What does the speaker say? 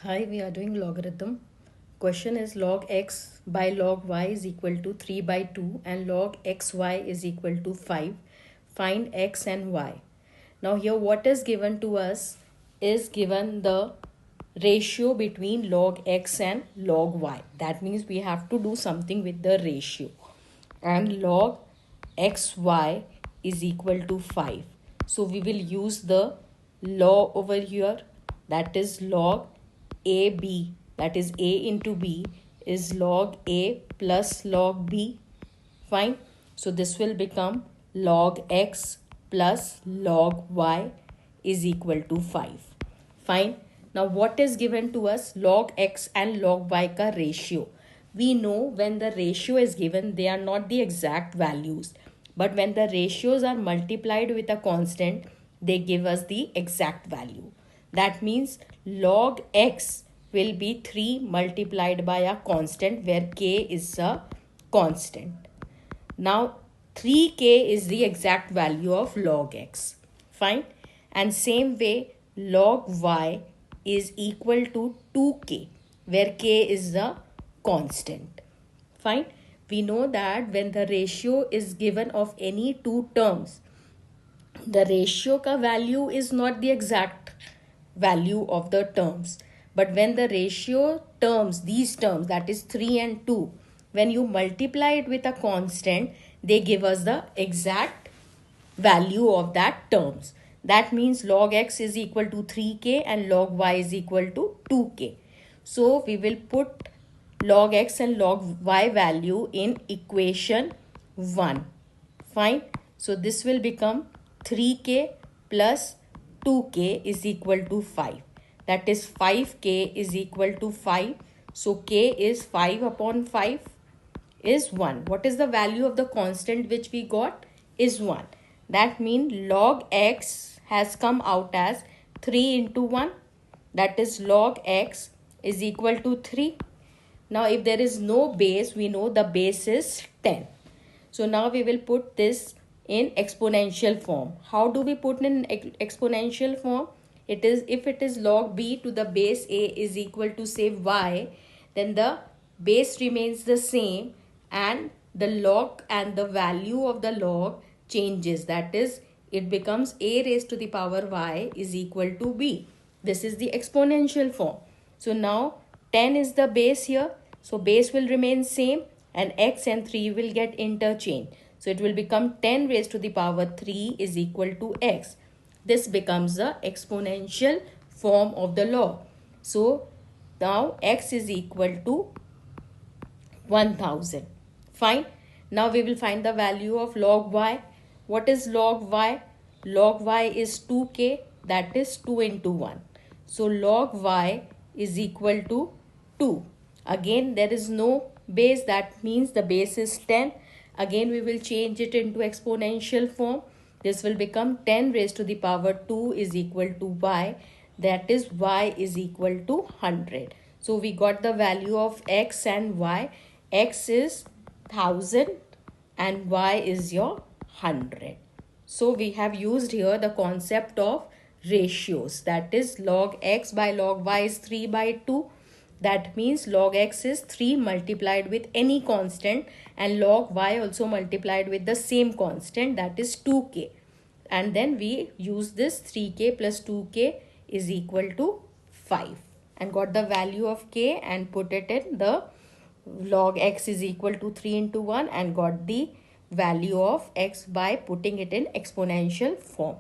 Hi, we are doing logarithm. Question is log x by log y is equal to 3 by 2 and log xy is equal to 5. Find x and y. Now here what is given to us is given the ratio between log x and log y. That means we have to do something with the ratio. And log xy is equal to 5. So we will use the law over here, that is log AB, that is A into B is log A plus log B. Fine. So this will become log x plus log y is equal to 5. Fine. Now what is given to us? Log x and log y ka ratio. We know when the ratio is given, they are not the exact values. But when the ratios are multiplied with a constant, they give us the exact value. That means log x will be 3 multiplied by a constant where k is a constant. Now 3k is the exact value of log x. Fine. And same way log y is equal to 2k where k is the constant. Fine. We know that when the ratio is given of any two terms, the ratio ka value is not the exact value of the terms, but when the ratio terms, these terms, that is 3 and 2, when you multiply it with a constant, they give us the exact value of that terms. That means log x is equal to 3k and log y is equal to 2k. So we will put log x and log y value in equation 1. Fine. So this will become 3k plus 2k is equal to 5. That is 5k is equal to 5. So k is 5 upon 5 is 1. What is the value of the constant which we got? Is 1. That means log x has come out as 3 into 1. That is log x is equal to 3. Now if there is no base, we know the base is 10. So now we will put this in exponential form. How do we put in exponential form? It is, if it is log b to the base a is equal to say y, then the base remains the same and the log and the value of the log changes. That is, it becomes a raised to the power y is equal to b. This is the exponential form. So now 10 is the base here. So base will remain same and x and 3 will get interchanged. So it will become 10 raised to the power 3 is equal to x. This becomes the exponential form of the law. So now x is equal to 1000. Fine. Now we will find the value of log y. What is log y? Log y is 2k, that is 2 into 1. So log y is equal to 2. Again there is no base, that means the base is 10. Again we will change it into exponential form. This will become 10 raised to the power 2 is equal to y, that is y is equal to 100. So we got the value of x and y. X is 1000 and y is your 100. So we have used here the concept of ratios, that is log x by log y is 3 by 2. That means log x is 3 multiplied with any constant and log y also multiplied with the same constant, that is 2k. And then we use this 3k plus 2k is equal to 5 and got the value of k and put it in the log x is equal to 3 into 1 and got the value of x by putting it in exponential form.